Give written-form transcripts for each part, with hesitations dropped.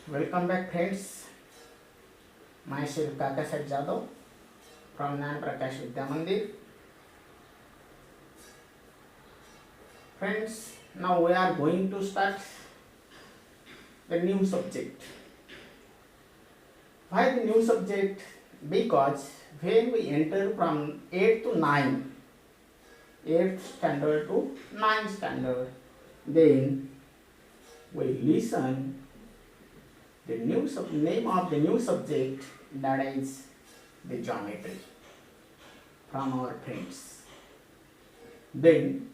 Welcome back, friends. Myself Kakasat Jadhav from Nan Prakash Vidya Mandir. Friends, now we are going to start the new subject. Why the new subject? Because when we enter from 8 to 9, 8th standard to 9th standard, then we listen the name of the new subject, that is the geometry, from our friends. Then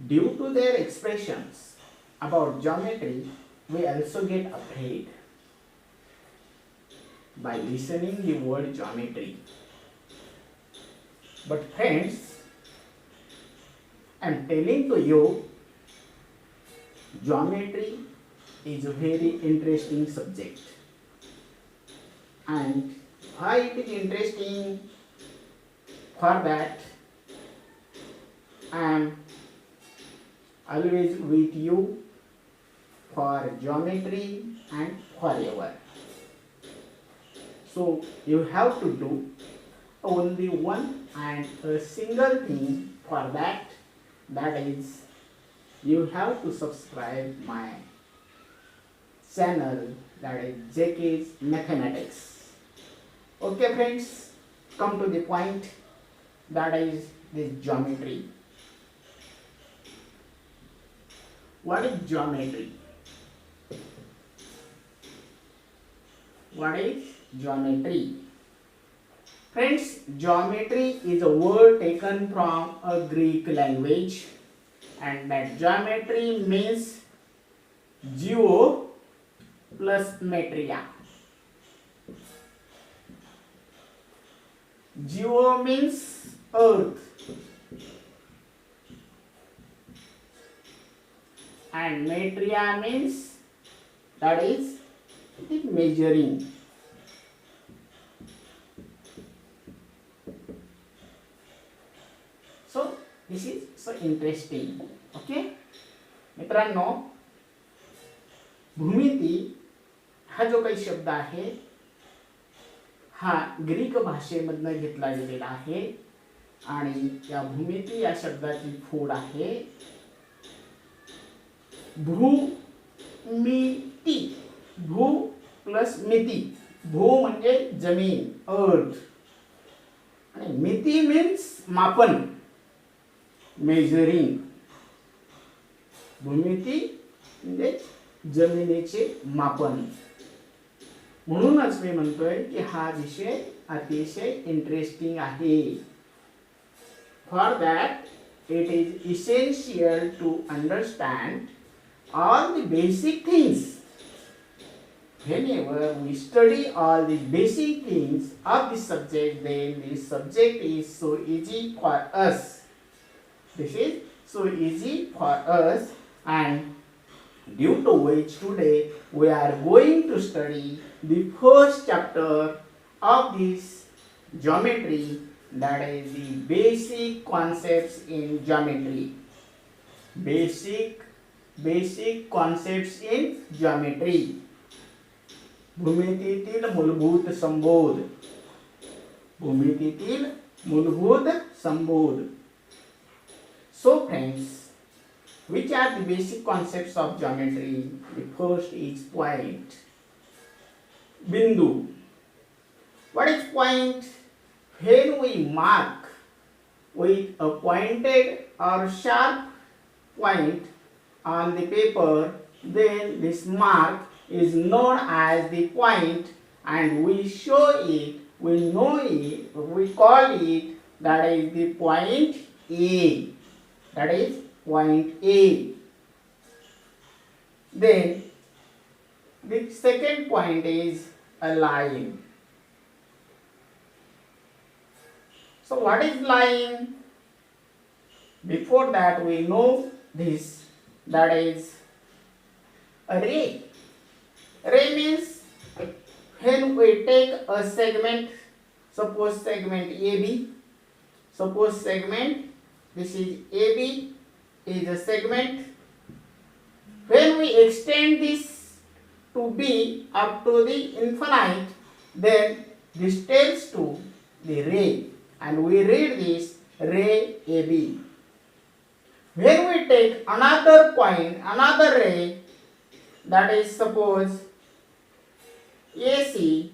due to their expressions about geometry, we also get afraid by listening the word geometry. But friends, I am telling to you, geometry is a very interesting subject. And why it is interesting? For that, I am always with you for geometry and forever. So you have to do only one and a single thing for that, that is you have to subscribe my channel, that is JK's Mathematics. Okay friends, come to the point, that is this geometry. What is geometry? What is geometry? Friends, geometry is a word taken from a Greek language, and that geometry means geo plus metria. Geo means earth and metria means, that is the measuring. So this is so interesting. Okay मित्रांनो, भूमिती हा जो काही शब्द आहे हा Greek भाषेमधून घेतला गेलेला आहे आणि या भूमिती या शब्दाची फोड आहे भूमिती. भू प्लस मिती. भू म्हणजे जमीन, अर्थ, आणि मिती मीन्स मापन, मेजरिंग. भूमिती म्हणजे जमिनीचे मापन. म्हणूनच मी म्हणतोय की हा विषय अतिशय इंटरेस्टिंग आहे. For that it is essential to understand all the basic things. Whenever we study all the basic things of the subject, then this subject is so easy for us. This is so easy for us, and due to which today we are going to study the first chapter of this geometry, that is the basic concepts in geometry. Basic concepts in geometry. भूमितीतील मूलभूत संबोध. भूमितीतील मूलभूत संबोध. So friends, which are the basic concepts of geometry? The first is point. Bindu. What is point? When we mark with a pointed or sharp point on the paper, then this mark is known as the point, and we show it, we know it, we call it, that is the point A. That is point A. Then the second point is a line. So what is line? Before that we know this, that is a ray. Ray means when we take a segment, suppose segment AB, this is AB is a segment, When we extend this to b up to the infinite, then this tends to the ray, and we read this ray AB. When we take another point, another ray, that is suppose AC,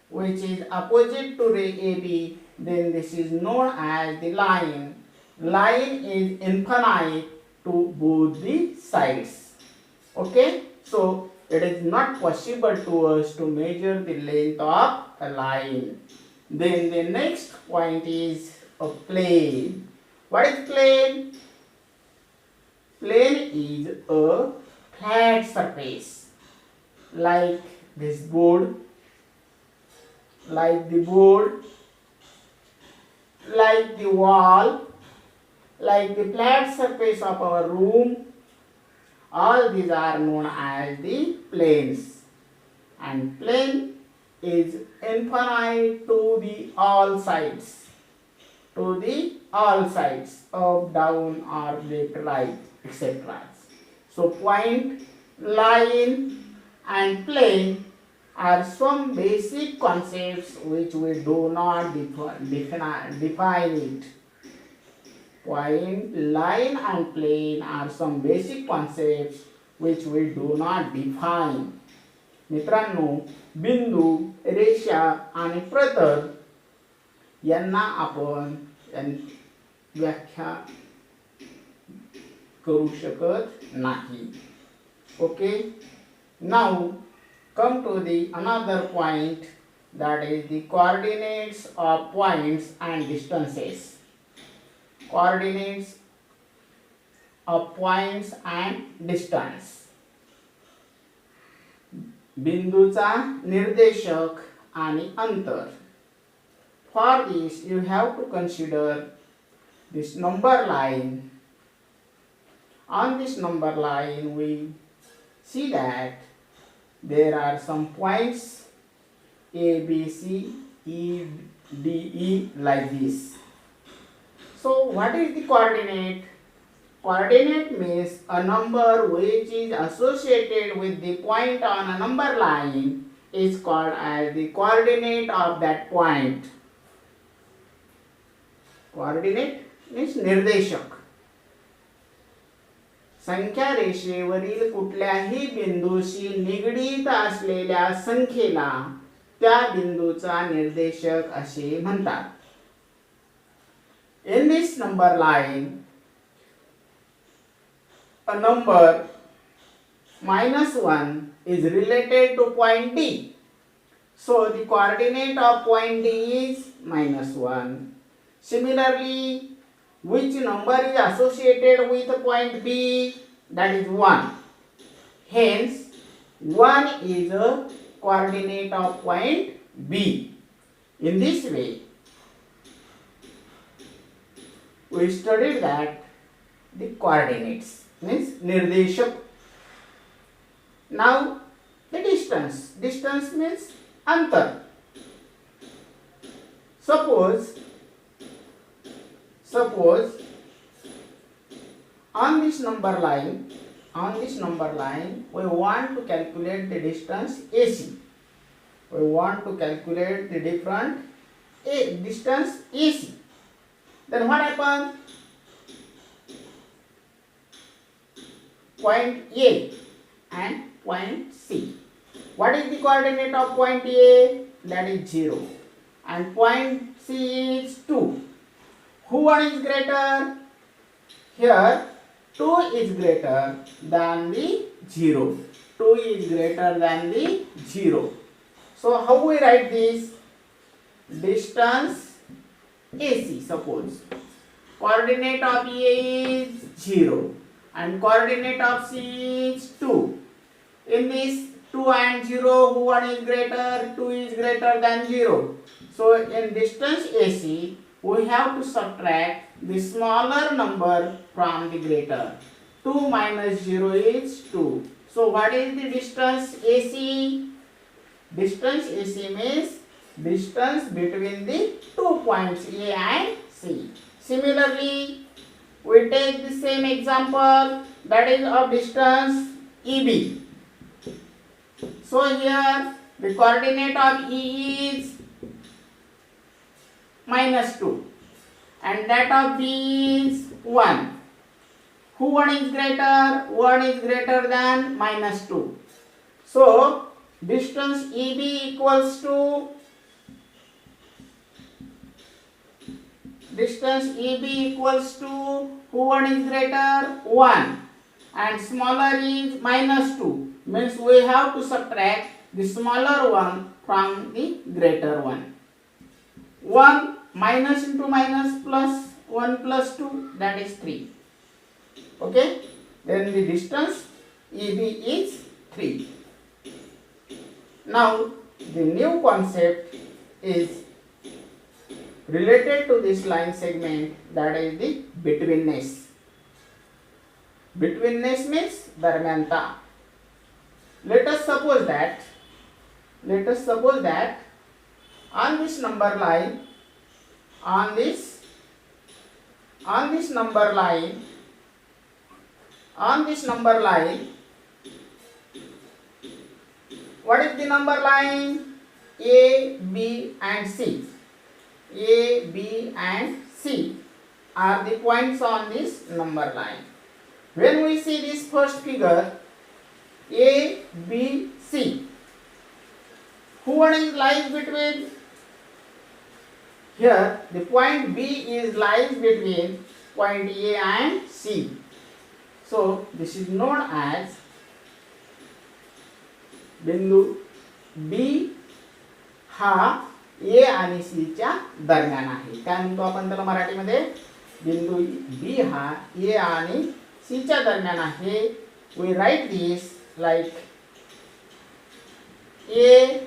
which is opposite to ray AB, then this is known as the line. Line is infinite to both the sides. Okay, so it is not possible to us to measure the length of a line. Then the next point is a plane. What is plane? Plane is a flat surface like this board, like the board, like the wall, like the flat surface of our room. All these are known as the planes, and plane is infinite to the all sides, up, down, or left, right, etc. So point, line, and plane are some basic concepts which we do not define it. Point, line, and plane are some basic concepts which we do not define. मित्रांनो, बिंदू, रेषा आणि प्रतल यांना आपण व्याख्या करू शकत नाही. Okay, now come to the another point, that is the coordinates of points and distances. Coordinates of points and distance. बिंदूचा निर्देशक आणि अंतर. For this you have to consider this number line. On this number line we see that there are some points A, B, C, E, D, E, like this. So what is the coordinate? Coordinate means a number which is associated with the point on a number line is called as the coordinate of that point. Coordinate means निर्देशक. संख्या रेषेवरील कुठल्याही बिंदूशी निगडीत असलेल्या संख्येला त्या बिंदूचा निर्देशक असे म्हणतात. In this number line, a number -1 is related to point D. So the coordinate of point D is -1. Similarly, which number is associated with point B? That is 1. Hence, 1 is a coordinate of point B. In this way, we studied that the coordinates means nirdeshak. Now the distance. Distance means antar. Suppose on this number line we want to calculate the distance AC. We want to calculate the distance AC. Then what happens? Point A and point C. What is the coordinate of point A? That is 0. And point C is 2. Who one is greater? Here 2 is greater than the 0. 2 is greater than the 0. So how we write this? Distance AC. Suppose coordinate of A is 0 and coordinate of C is 2. In this 2 and 0, who one is greater? 2 is greater than 0. So in distance AC, we have to subtract the smaller number from the greater. 2 minus 0 is 2. So what is the distance AC? Distance AC means distance between the 2 points A and C. Similarly, we take the same example. that is of distance EB. So here the coordinate of E is -2 and that of B is 1. Who one is greater? 1 is greater than -2. So distance EB equals to who one is greater? 1 and smaller is -2, means we have to subtract the smaller one from the greater one. 1 minus into minus plus 1 plus 2, that is 3. Okay, then the distance EB is 3. Now the new concept is related to this line segment, that is the betweenness. Betweenness means darmyanta. Let us suppose that on this number line, on this number line, what is the number line? A, B and C. A, B and C are the points on this number line. When we see this first figure, A, B, C, who one is lies between? Here the point B is lies between point A and C. So this is known as बिंदू B हा A आणि C च्या दरम्यान आहे. काय म्हणतो आपण त्याला मराठीमध्ये? बिंदू B हा A आणि C च्या दरम्यान आहे. We write this like A,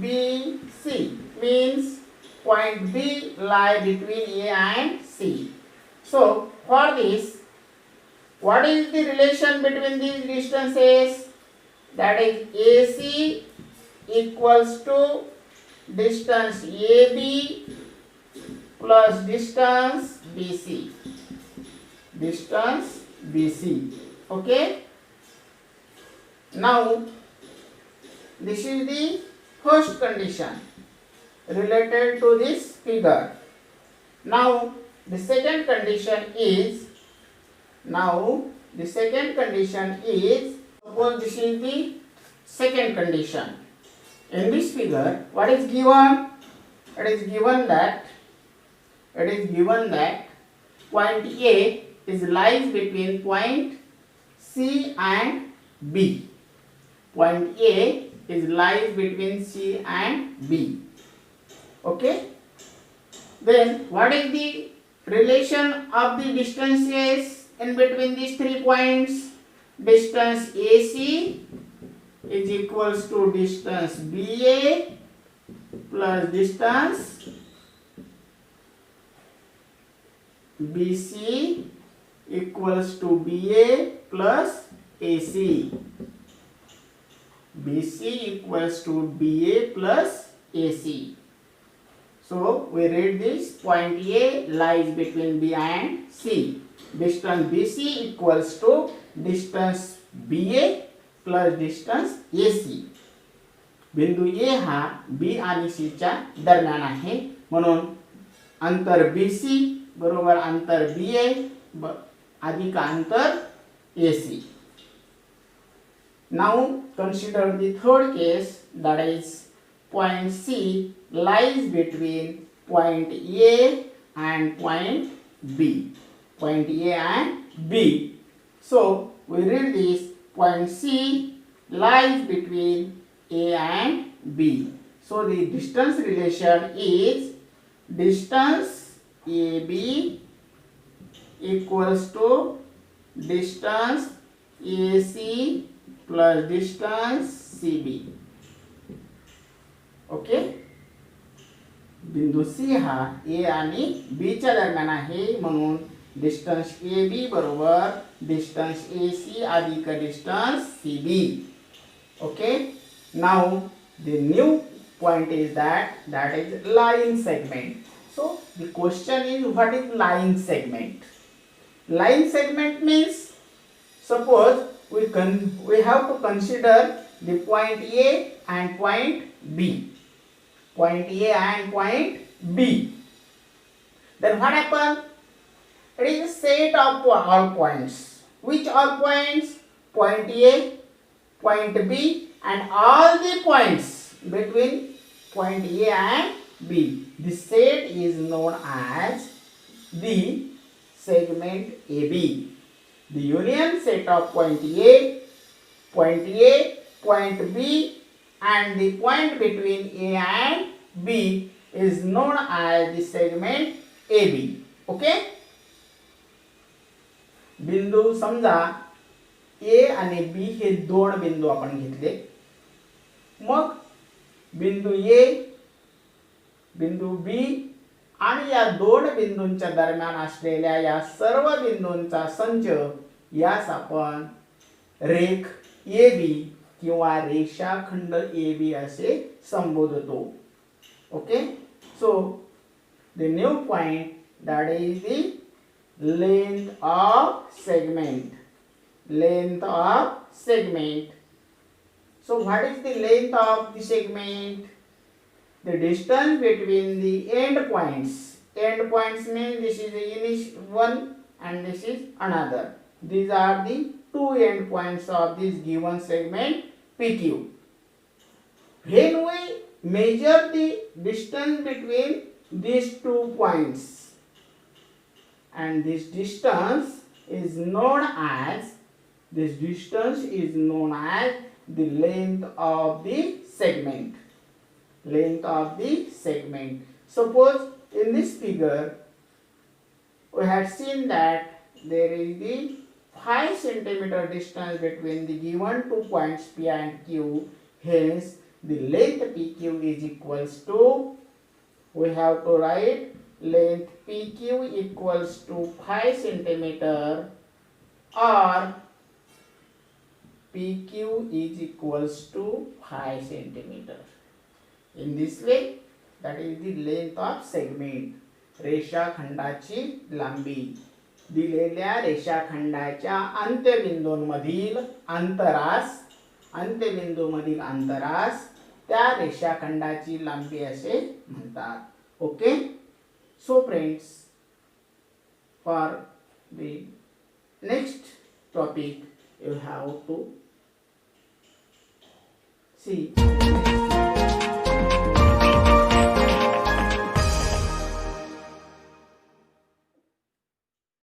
B, C means point B lie between A and C. So for this, what is the relation between these distances? That is AC equals to distance AB plus distance BC. Distance BC. Okay. Now this is the first condition related to this figure. Now the second condition is, suppose this is the second condition. In this figure, what is given? It is given that point A is lies between point C and B. Point A is lies between C and B. Okay. Then what is the relation of the distances in between these 3 points? Distance AC is equals to distance BA plus distance BC equals to BA plus AC. BC equals to BA plus AC. So we read this, point A lies between B and C. Distance BC equals to distance BA plus distance AC. बिंदू A हा B आणि C च्या दरम्यान आहे, म्हणून अंतर BC बरोबर अंतर BA अधिक अंतर AC. Now consider the third case, that is point C lies between point A and point B. Point A and B. So we read this, point C lies between A and B. So the distance relation is distance AB equals to distance AC plus distance CB. Okay. बिंदू C हा A आणि B च्या दरम्यान आहे, म्हणून distance AB बरोबर distance AC अधिक distance CB. Okay. Now the new point is that is line segment. So the question is, what is line segment? line segment means, suppose we have to consider the point A and point B. Point A and point B. Then what happens? It is a set of all points. Which all points? Point A, point B, and all the points between point A and B. This set is known as the segment AB. The union set of point A, point B, and the point between A and B is known as the segment AB. Okay? बिंदू समजा A आणि B हे दोन बिंदू आपण घेतले. मग बिंदू A, बिंदू B आणि या दोन बिंदूंच्या दरम्यान असलेल्या या सर्व बिंदूंचा संच यास आपण रेख AB किंवा रेषाखंड AB असे संबोधतो. Okay, so the new point that is the length of segment. Length of segment. So what is the length of the segment? The distance between the end points. End points means this is the initial one and this is another. These are the two end points of this given segment PQ. When we measure the distance between these 2 points, and this distance is known as the length of the segment. Length of the segment. Suppose in this figure we had seen that there is the 5 centimeter distance between the given 2 points P and Q. Hence the length PQ is equals to, we have to write length PQ equals to 5 centimeter, or PQ is equals to 5 centimeter. In this way, that is the length of segment. रेषाखंडाची लांबी. दिलेल्या रेषाखंडाच्या अंत्यबिंदूंमधील अंतरास त्या रेषाखंडाची लांबी असे म्हणतात. Okay, so friends, for the next topic you have to see.